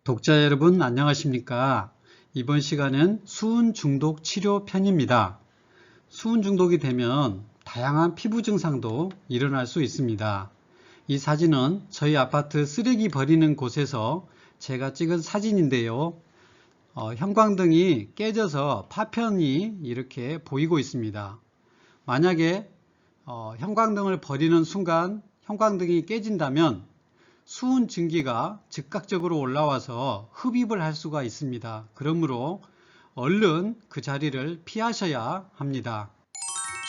독자 여러분 안녕하십니까? 이번 시간은 수은 중독 치료 편입니다. 수은 중독이 되면 다양한 피부 증상도 일어날 수 있습니다. 이 사진은 저희 아파트 쓰레기 버리는 곳에서 제가 찍은 사진인데요. 형광등이 깨져서 파편이 이렇게 보이고 있습니다. 만약에 형광등을 버리는 순간 형광등이 깨진다면 수은 증기가 즉각적으로 올라와서 흡입을 할 수가 있습니다. 그러므로 얼른 그 자리를 피하셔야 합니다.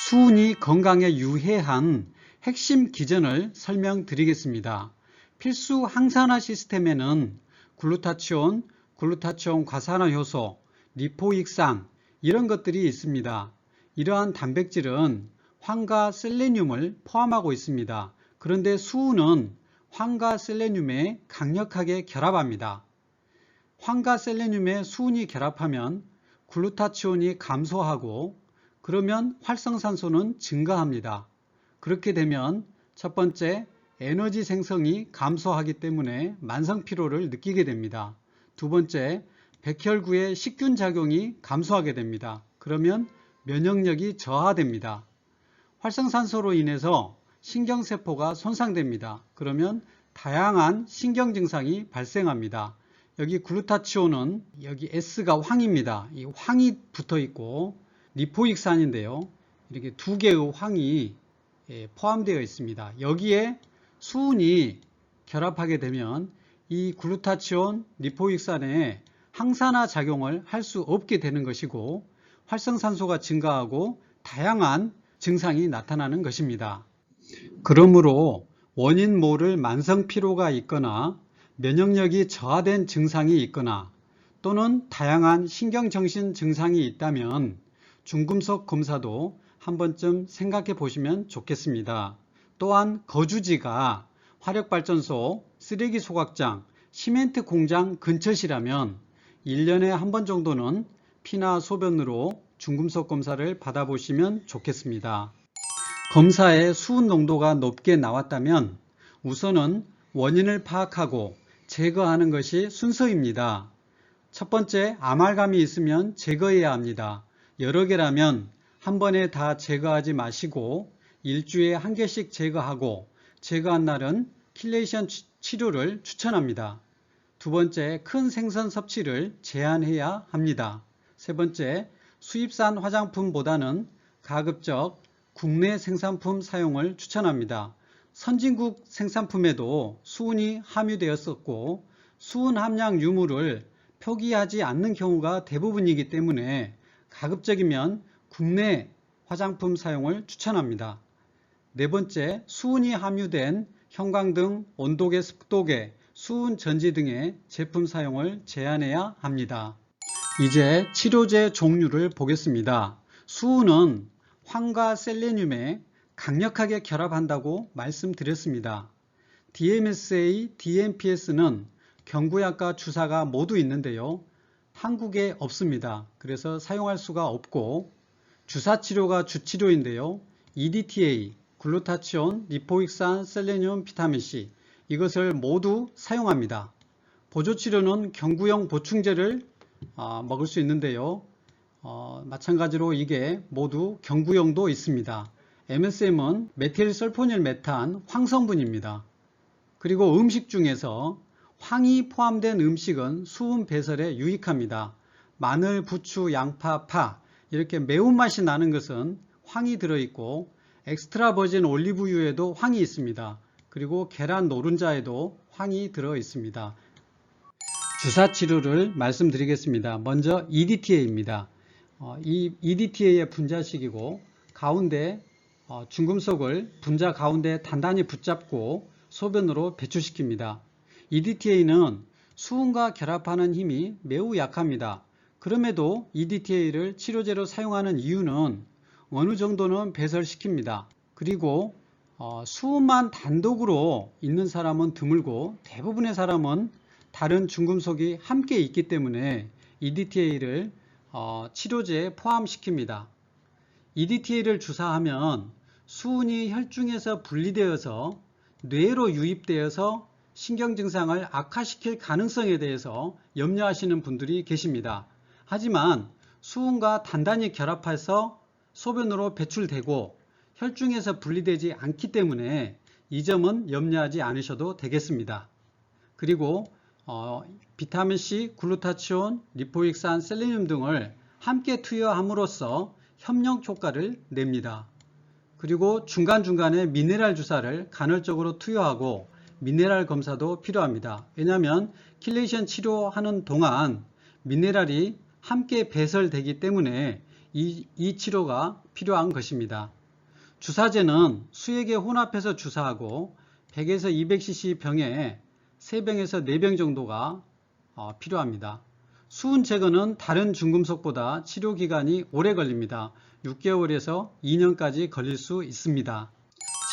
수은이 건강에 유해한 핵심 기전을 설명드리겠습니다. 필수 항산화 시스템에는 글루타치온, 글루타치온 과산화 효소, 리포익산 이런 것들이 있습니다. 이러한 단백질은 황과 셀레늄을 포함하고 있습니다. 그런데 수은은 황과 셀레늄에 강력하게 결합합니다. 황과 셀레늄에 수은이 결합하면 글루타치온이 감소하고 그러면 활성산소는 증가합니다. 그렇게 되면 첫 번째 에너지 생성이 감소하기 때문에 만성피로를 느끼게 됩니다. 두 번째 백혈구의 식균 작용이 감소하게 됩니다. 그러면 면역력이 저하됩니다. 활성산소로 인해서 신경세포가 손상됩니다. 그러면 다양한 신경증상이 발생합니다. 여기 글루타치온은 여기 S가 황입니다. 이 황이 붙어 있고 리포익산인데요. 이렇게 두 개의 황이 포함되어 있습니다. 여기에 수은이 결합하게 되면 이 글루타치온, 리포익산에 항산화 작용을 할 수 없게 되는 것이고 활성산소가 증가하고 다양한 증상이 나타나는 것입니다. 그러므로 원인 모를 만성피로가 있거나 면역력이 저하된 증상이 있거나 또는 다양한 신경정신 증상이 있다면 중금속 검사도 한 번쯤 생각해 보시면 좋겠습니다. 또한 거주지가 화력발전소, 쓰레기 소각장, 시멘트 공장 근처시라면 1년에 한 번 정도는 피나 소변으로 중금속 검사를 받아보시면 좋겠습니다. 검사에 수은 농도가 높게 나왔다면 우선은 원인을 파악하고 제거하는 것이 순서입니다. 첫 번째, 아말감이 있으면 제거해야 합니다. 여러 개라면 한 번에 다 제거하지 마시고 일주일에 한 개씩 제거하고 제거한 날은 킬레이션 치료를 추천합니다. 두 번째, 큰 생선 섭취를 제한해야 합니다. 세 번째, 수입산 화장품보다는 가급적 국내 생산품 사용을 추천합니다. 선진국 생산품에도 수은이 함유되었었고 수은 함량 유무를 표기하지 않는 경우가 대부분이기 때문에 가급적이면 국내 화장품 사용을 추천합니다. 네 번째, 수은이 함유된 형광등, 온도계, 습도계, 수은 전지 등의 제품 사용을 제한해야 합니다. 이제 치료제 종류를 보겠습니다. 수은은 황과 셀레늄에 강력하게 결합한다고 말씀드렸습니다. DMSA, DMPS는 경구약과 주사가 모두 있는데요. 한국에 없습니다. 그래서 사용할 수가 없고 주사치료가 주치료인데요. EDTA, 글루타치온, 리포익산, 셀레늄, 비타민C 이것을 모두 사용합니다. 보조치료는 경구용 보충제를 먹을 수 있는데요. 마찬가지로 이게 모두 경구용도 있습니다. MSM은 메틸설포닐 메탄 황성분입니다. 그리고 음식 중에서 황이 포함된 음식은 수은 배설에 유익합니다. 마늘, 부추, 양파, 파 이렇게 매운맛이 나는 것은 황이 들어있고 엑스트라 버진 올리브유에도 황이 있습니다. 그리고 계란 노른자에도 황이 들어있습니다. 주사치료를 말씀드리겠습니다. 먼저 EDTA입니다. 이 EDTA의 분자식이고 가운데 중금속을 분자 가운데 단단히 붙잡고 소변으로 배출시킵니다. EDTA는 수은과 결합하는 힘이 매우 약합니다. 그럼에도 EDTA를 치료제로 사용하는 이유는 어느 정도는 배설시킵니다. 그리고 수은만 단독으로 있는 사람은 드물고 대부분의 사람은 다른 중금속이 함께 있기 때문에 EDTA를 치료제에 포함시킵니다. EDTA를 주사하면 수은이 혈중에서 분리되어서 뇌로 유입되어서 신경 증상을 악화시킬 가능성에 대해서 염려하시는 분들이 계십니다. 하지만 수은과 단단히 결합해서 소변으로 배출되고 혈중에서 분리되지 않기 때문에 이 점은 염려하지 않으셔도 되겠습니다. 그리고 비타민C, 글루타치온, 리포익산, 셀레늄 등을 함께 투여함으로써 협력 효과를 냅니다. 그리고 중간중간에 미네랄 주사를 간헐적으로 투여하고 미네랄 검사도 필요합니다. 왜냐하면 킬레이션 치료하는 동안 미네랄이 함께 배설되기 때문에 이 치료가 필요한 것입니다. 주사제는 수액에 혼합해서 주사하고 100에서 200cc 병에 3병에서 4병 정도가 필요합니다. 수은 제거는 다른 중금속보다 치료 기간이 오래 걸립니다. 6개월에서 2년까지 걸릴 수 있습니다.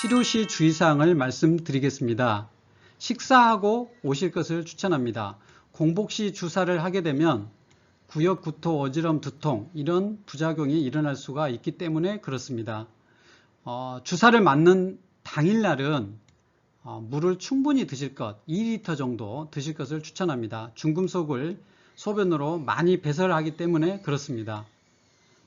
치료 시 주의사항을 말씀드리겠습니다. 식사하고 오실 것을 추천합니다. 공복 시 주사를 하게 되면 구역, 구토, 어지럼, 두통 이런 부작용이 일어날 수가 있기 때문에 그렇습니다. 주사를 맞는 당일날은 물을 충분히 드실 것, 2리터 정도 드실 것을 추천합니다. 중금속을 소변으로 많이 배설하기 때문에 그렇습니다.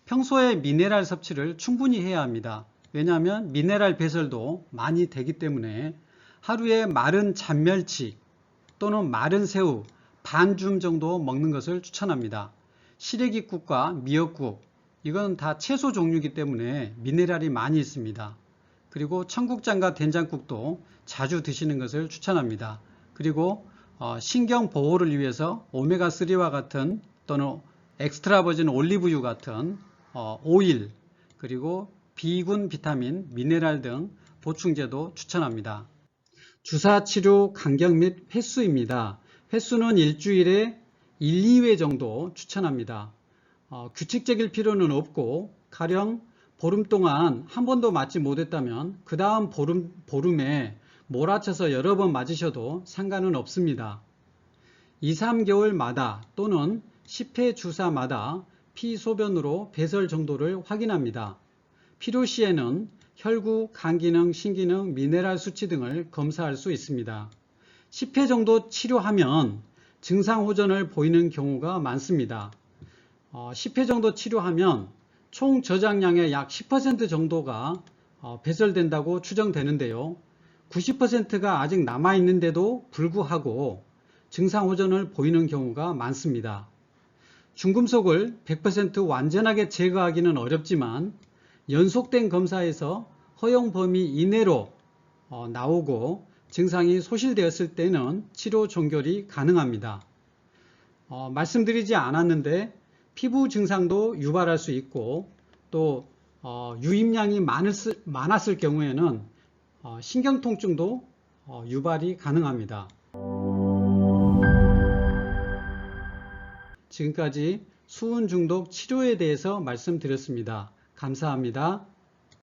평소에 미네랄 섭취를 충분히 해야 합니다. 왜냐하면 미네랄 배설도 많이 되기 때문에 하루에 마른 잔멸치 또는 마른 새우 반줌 정도 먹는 것을 추천합니다. 시래기국과 미역국 이건 다 채소 종류이기 때문에 미네랄이 많이 있습니다. 그리고 청국장과 된장국도 자주 드시는 것을 추천합니다. 그리고 신경 보호를 위해서 오메가3와 같은 또는 엑스트라 버진 올리브유 같은 오일 그리고 B군 비타민, 미네랄 등 보충제도 추천합니다. 주사 치료 간격 및 횟수입니다. 횟수는 일주일에 1, 2회 정도 추천합니다. 규칙적일 필요는 없고 가령 보름 동안 한 번도 맞지 못했다면 그 다음 보름에 몰아쳐서 여러 번 맞으셔도 상관은 없습니다. 2, 3개월마다 또는 10회 주사마다 피소변으로 배설 정도를 확인합니다. 필요시에는 혈구, 간기능, 신기능, 미네랄 수치 등을 검사할 수 있습니다. 10회 정도 치료하면 증상 호전을 보이는 경우가 많습니다. 10회 정도 치료하면 총 저장량의 약 10% 정도가 배설된다고 추정되는데요. 90%가 아직 남아있는데도 불구하고 증상 호전을 보이는 경우가 많습니다. 중금속을 100% 완전하게 제거하기는 어렵지만 연속된 검사에서 허용 범위 이내로 나오고 증상이 소실되었을 때는 치료 종결이 가능합니다. 말씀드리지 않았는데 피부 증상도 유발할 수 있고 또 유입량이 많았을 경우에는 신경통증도 유발이 가능합니다. 지금까지 수은 중독 치료에 대해서 말씀드렸습니다. 감사합니다.